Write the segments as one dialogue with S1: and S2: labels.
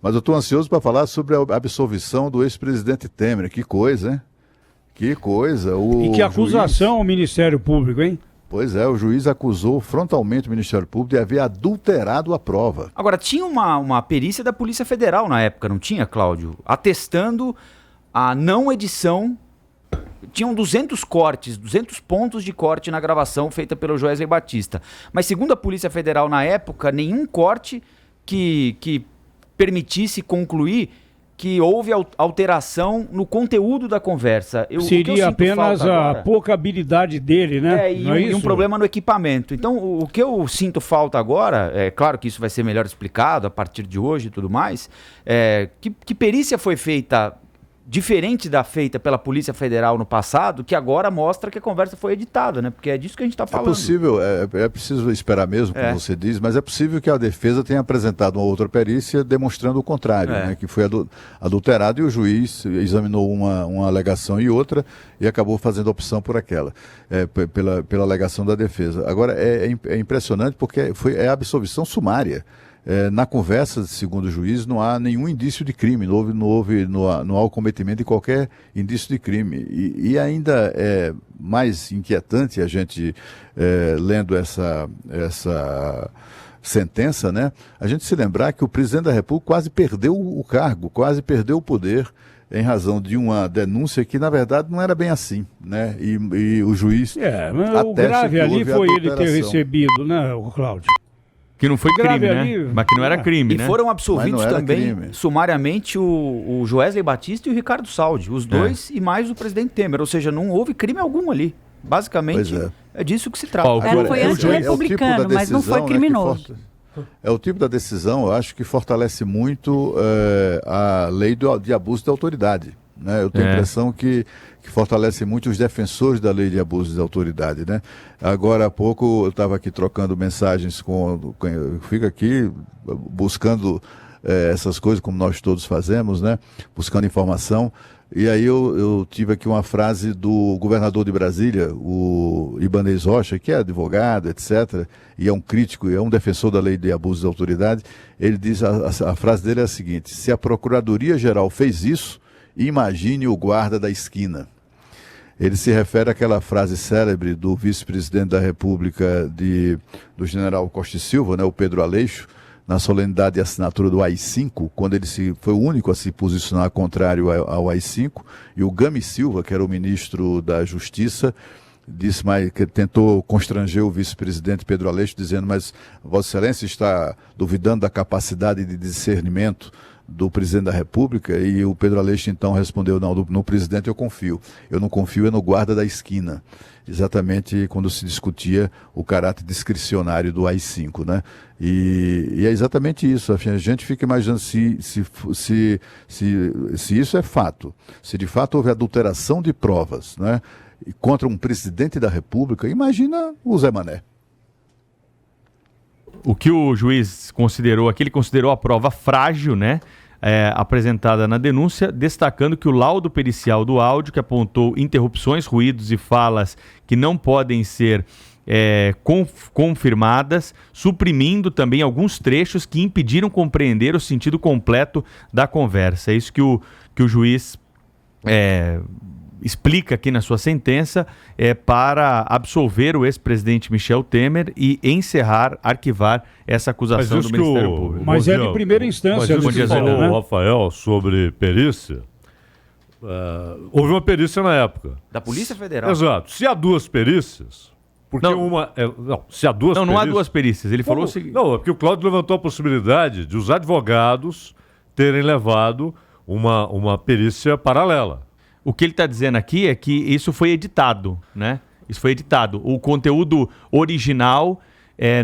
S1: Mas eu estou ansioso para falar sobre a absolvição do ex-presidente Temer. Que coisa, hein? Que coisa.
S2: E que acusação ao Ministério Público, hein?
S1: Pois é, o juiz acusou frontalmente o Ministério Público de haver adulterado a prova.
S3: Agora, tinha uma perícia da Polícia Federal na época, não tinha, Cláudio? Atestando a não edição. Tinham 200 cortes, 200 pontos de corte na gravação feita pelo Joesley Batista. Mas segundo a Polícia Federal na época, nenhum corte que permitisse concluir que houve alteração no conteúdo da conversa.
S2: Seria apenas a pouca habilidade dele, né?
S3: E um problema no equipamento. Então, o que eu sinto falta agora, é claro que isso vai ser melhor explicado a partir de hoje e tudo mais, que perícia foi feita diferente da feita pela Polícia Federal no passado, que agora mostra que a conversa foi editada, né? Porque é disso que a gente está falando.
S1: É possível, é preciso esperar mesmo, como você diz, mas é possível que a defesa tenha apresentado uma outra perícia demonstrando o contrário, né? Que foi adulterado, e o juiz examinou uma alegação e outra e acabou fazendo opção por aquela, pela alegação da defesa. Agora, é impressionante porque é absolvição sumária. Na conversa, segundo o juiz, não há nenhum indício de crime, não há o cometimento de qualquer indício de crime. E ainda é mais inquietante a gente, lendo essa sentença, né, a gente se lembrar que o presidente da República quase perdeu o cargo, quase perdeu o poder, em razão de uma denúncia que, na verdade, não era bem assim, né? E o juiz...
S2: o grave ali foi ele ter recebido, né, o Cláudio?
S4: Que não foi crime, né? Mas que não era crime,
S3: né? E foram absolvidos também, sumariamente, o Joesley Batista e o Ricardo Saldi. Os dois e mais o presidente Temer. Ou seja, não houve crime algum ali. Basicamente, é disso que se trata.
S5: Foi anti-republicano, mas não foi criminoso.
S1: É o tipo da decisão, eu acho, que fortalece muito a lei de abuso de autoridade. Né? Eu tenho a impressão que fortalece muito os defensores da lei de abuso de autoridade, né? Agora há pouco eu estava aqui trocando mensagens eu fico aqui buscando essas coisas, como nós todos fazemos, né? Buscando informação, e aí eu tive aqui uma frase do governador de Brasília, o Ibanez Rocha, que é advogado, etc., e é um crítico, é um defensor da lei de abuso de autoridade. Ele diz, a frase dele é a seguinte: se a Procuradoria-Geral fez isso, imagine o guarda da esquina. Ele se refere àquela frase célebre do vice-presidente da República, do general Costa e Silva, né, o Pedro Aleixo, na solenidade de assinatura do AI-5, quando ele foi o único a se posicionar contrário ao AI-5, e o Gami Silva, que era o ministro da Justiça, disse, mas que tentou constranger o vice-presidente Pedro Aleixo, dizendo, mas Vossa Excelência está duvidando da capacidade de discernimento do presidente da República, e o Pedro Aleixo então respondeu, não, no presidente eu confio, eu não confio no guarda da esquina, exatamente quando se discutia o caráter discricionário do AI-5, né? E é exatamente isso, a gente fica imaginando se isso é fato, se de fato houve adulteração de provas, né, contra um presidente da República, imagina o Zé Mané.
S4: O que o juiz considerou aqui, ele considerou a prova frágil, né, apresentada na denúncia, destacando que o laudo pericial do áudio, que apontou interrupções, ruídos e falas que não podem ser confirmadas, suprimindo também alguns trechos que impediram compreender o sentido completo da conversa. É isso que o juiz explica aqui na sua sentença, para absolver o ex-presidente Michel Temer e encerrar, arquivar essa acusação do Ministério Público.
S2: Mas é de primeira instância.
S6: Mas isso que falou, né, Rafael, sobre perícia, houve uma perícia na época.
S3: Da Polícia Federal.
S6: Exato. Se há duas perícias... Porque se há duas perícias...
S4: Não há duas perícias. Ele falou o seguinte...
S6: Não, é porque o Cláudio levantou a possibilidade de os advogados terem levado uma perícia paralela.
S4: O que ele está dizendo aqui é que isso foi editado, né? Isso foi editado. O conteúdo original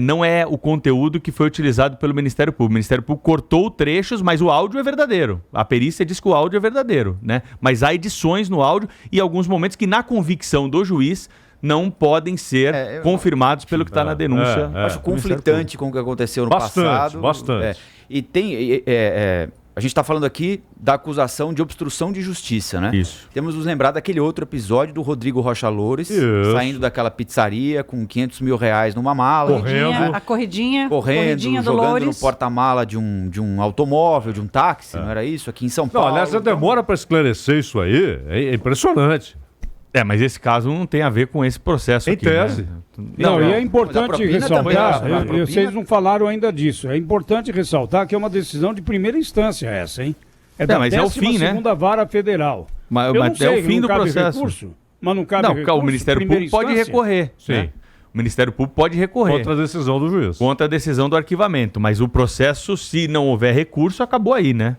S4: não é o conteúdo que foi utilizado pelo Ministério Público. O Ministério Público cortou trechos, mas o áudio é verdadeiro. A perícia diz que o áudio é verdadeiro, né? Mas há edições no áudio e alguns momentos que, na convicção do juiz, não podem ser confirmados pelo que está na denúncia.
S3: Acho conflitante com o que aconteceu no passado.
S6: Bastante.
S3: E tem... A gente está falando aqui da acusação de obstrução de justiça, né?
S4: Isso.
S3: Temos nos lembrar daquele outro episódio do Rodrigo Rocha Loures, saindo daquela pizzaria com 500 mil reais numa mala.
S5: A corridinha
S3: jogando
S5: Dolores.
S3: no porta-mala de um automóvel, de um táxi, não era isso? Aqui em São Paulo.
S6: Aliás, a demora para esclarecer isso aí é impressionante.
S4: Mas esse caso não tem a ver com esse processo
S6: em
S4: aqui.
S6: tese.
S4: Né?
S2: Não, e é importante ressaltar,
S3: também,
S2: vocês não falaram ainda disso, é importante ressaltar que é uma decisão de primeira instância essa, hein? É da 12ª Vara Federal.
S4: Mas é o fim do processo.
S2: Recurso, mas não cabe recurso,
S4: o Ministério Público pode recorrer.
S6: Sim.
S4: Né? O Ministério Público pode recorrer.
S6: Contra a decisão do juiz.
S4: Contra a decisão do arquivamento. Mas o processo, se não houver recurso, acabou aí, né?